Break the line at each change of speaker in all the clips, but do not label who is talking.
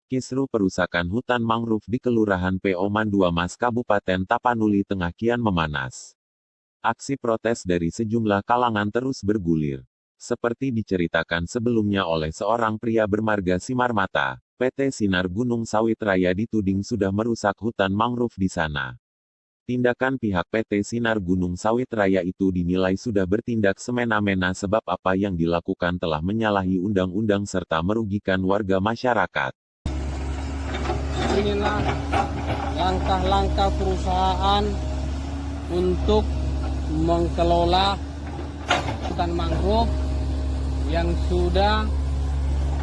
Kisru perusakan hutan mangrove di Kelurahan PO Manduamas Kabupaten Tapanuli Tengah kian memanas. Aksi protes dari sejumlah kalangan terus bergulir. Seperti diceritakan sebelumnya oleh seorang pria bermarga Simarmata, PT Sinar Gunung Sawit Raya dituding sudah merusak hutan mangrove di sana. Tindakan pihak PT Sinar Gunung Sawit Raya itu dinilai sudah bertindak semena-mena sebab apa yang dilakukan telah menyalahi undang-undang serta merugikan warga masyarakat.
Inilah langkah-langkah perusahaan untuk mengelola hutan mangrove yang sudah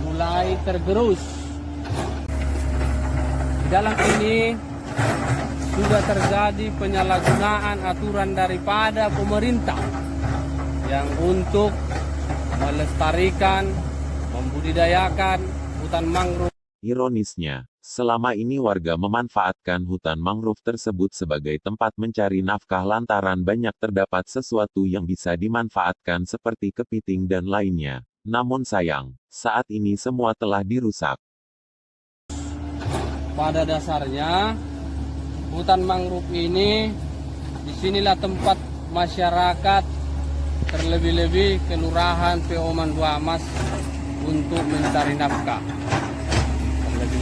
mulai tergerus. Di dalam ini sudah terjadi penyalahgunaan aturan daripada pemerintah yang untuk melestarikan, membudidayakan hutan mangrove.
Ironisnya, selama ini warga memanfaatkan hutan mangrove tersebut sebagai tempat mencari nafkah lantaran banyak terdapat sesuatu yang bisa dimanfaatkan seperti kepiting dan lainnya. Namun sayang, saat ini semua telah dirusak.
Pada dasarnya, hutan mangrove ini disinilah tempat masyarakat, terlebih-lebih Kelurahan PO Manduamas untuk mencari nafkah.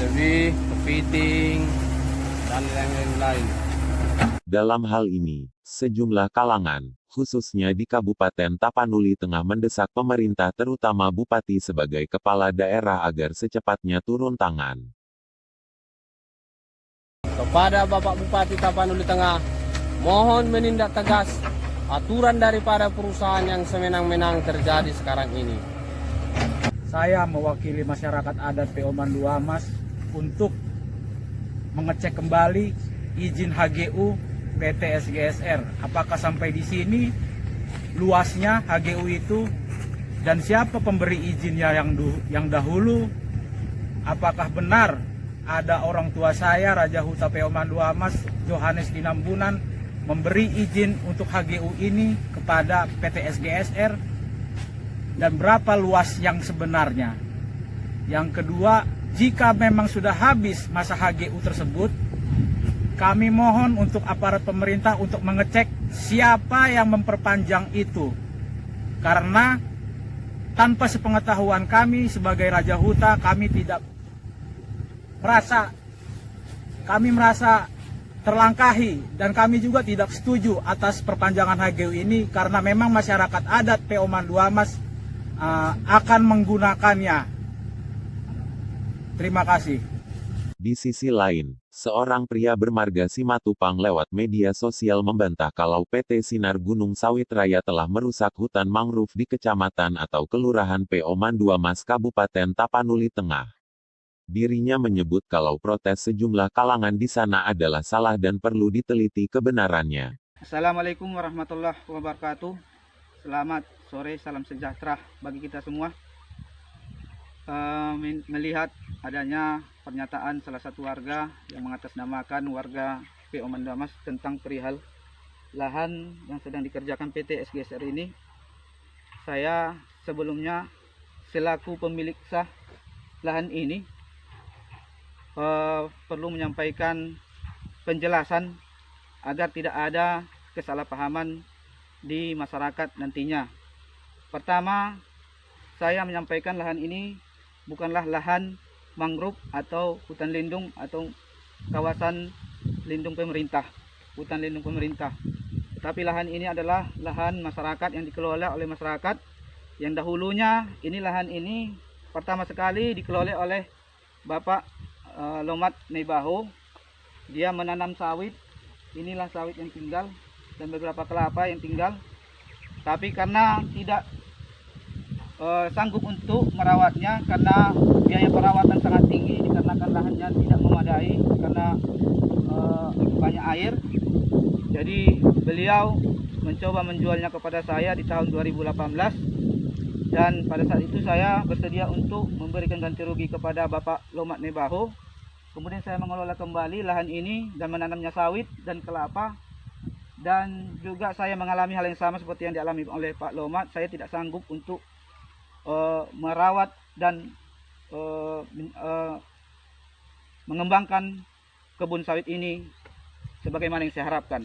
Lebih kepiting dan lain-lain.
Dalam hal ini, sejumlah kalangan, khususnya di Kabupaten Tapanuli Tengah mendesak pemerintah terutama Bupati sebagai kepala daerah agar secepatnya turun tangan.
Kepada Bapak Bupati Tapanuli Tengah, mohon menindak tegas aturan daripada perusahaan yang semenang-menang terjadi sekarang ini.
Saya mewakili masyarakat adat PO Manduamas untuk mengecek kembali izin HGU PT SGSR. Apakah sampai di sini luasnya HGU itu dan siapa pemberi izinnya yang dahulu? Apakah benar ada orang tua saya Raja Huta PO Manduamas Johannes Dinambunan memberi izin untuk HGU ini kepada PT SGSR? Dan berapa luas yang sebenarnya? Yang kedua, jika memang sudah habis masa HGU tersebut, kami mohon untuk aparat pemerintah untuk mengecek siapa yang memperpanjang itu. Karena tanpa sepengetahuan kami sebagai Raja Huta, kami merasa terlangkahi dan kami juga tidak setuju atas perpanjangan HGU ini karena memang masyarakat adat PO Manduamas akan menggunakannya. Terima kasih.
Di sisi lain, seorang pria bermarga Simatupang lewat media sosial membantah kalau PT Sinar Gunung Sawit Raya telah merusak hutan mangrove di Kecamatan atau Kelurahan PO Manduamas Kabupaten Tapanuli Tengah. Dirinya menyebut kalau protes sejumlah kalangan di sana adalah salah dan perlu diteliti kebenarannya.
Assalamualaikum warahmatullahi wabarakatuh. Selamat sore, salam sejahtera bagi kita semua. Melihat adanya pernyataan salah satu warga yang mengatasnamakan warga PO Manduamas tentang perihal lahan yang sedang dikerjakan PT SGSR ini, saya sebelumnya selaku pemilik sah lahan ini perlu menyampaikan penjelasan agar tidak ada kesalahpahaman di masyarakat nantinya. Pertama, saya menyampaikan lahan ini bukanlah lahan mangrove atau hutan lindung atau kawasan lindung pemerintah, hutan lindung pemerintah. Tetapi lahan ini adalah lahan masyarakat yang dikelola oleh masyarakat yang dahulunya lahan ini pertama sekali dikelola oleh Bapak Lomat Nebaho. Dia menanam sawit, inilah sawit yang tinggal dan beberapa kelapa yang tinggal. Tapi karena tidak sanggup untuk merawatnya karena biaya perawatan sangat tinggi dikarenakan lahannya tidak memadai karena banyak air. Jadi beliau mencoba menjualnya kepada saya di tahun 2018 dan pada saat itu saya bersedia untuk memberikan ganti rugi kepada Bapak Lomat Nebaho. Kemudian saya mengelola kembali lahan ini dan menanamnya sawit dan kelapa. Dan juga saya mengalami hal yang sama seperti yang dialami oleh Pak Lomat. Saya tidak sanggup untuk merawat dan mengembangkan kebun sawit ini sebagaimana yang saya harapkan.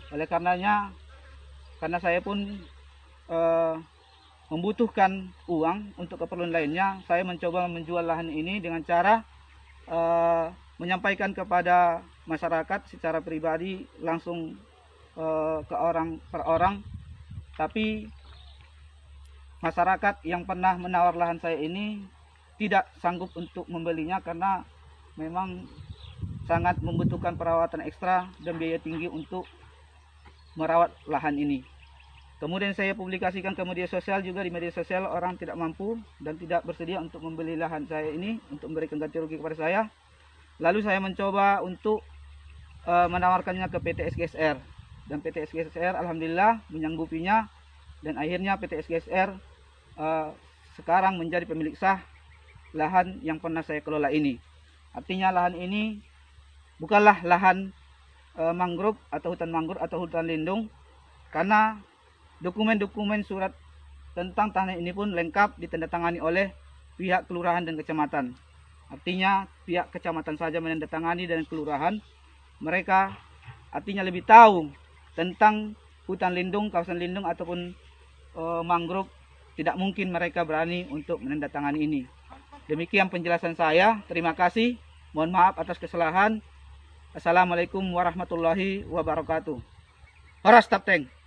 Oleh karenanya, karena saya pun membutuhkan uang untuk keperluan lainnya, saya mencoba menjual lahan ini dengan cara menyampaikan kepada masyarakat secara pribadi langsung ke orang per orang. Tapi masyarakat yang pernah menawar lahan saya ini tidak sanggup untuk membelinya karena memang sangat membutuhkan perawatan ekstra dan biaya tinggi untuk merawat lahan ini. Kemudian saya publikasikan ke media sosial juga, di media sosial orang tidak mampu dan tidak bersedia untuk membeli lahan saya ini untuk memberikan ganti rugi kepada saya. Lalu saya mencoba untuk menawarkannya ke PT SGSR, dan PT SGSR alhamdulillah menyanggupinya, dan akhirnya PT SGSR sekarang menjadi pemilik sah lahan yang pernah saya kelola ini. Artinya lahan ini bukanlah lahan mangrove atau hutan mangrove atau hutan lindung, karena dokumen-dokumen surat tentang tanah ini pun lengkap ditandatangani oleh pihak kelurahan dan kecamatan. Artinya pihak kecamatan saja menandatangani dan kelurahan. Mereka artinya lebih tahu tentang hutan lindung, kawasan lindung ataupun mangrove. Tidak mungkin mereka berani untuk menandatangani ini. Demikian penjelasan saya. Terima kasih. Mohon maaf atas kesalahan. Assalamualaikum warahmatullahi wabarakatuh. Horas Tapteng.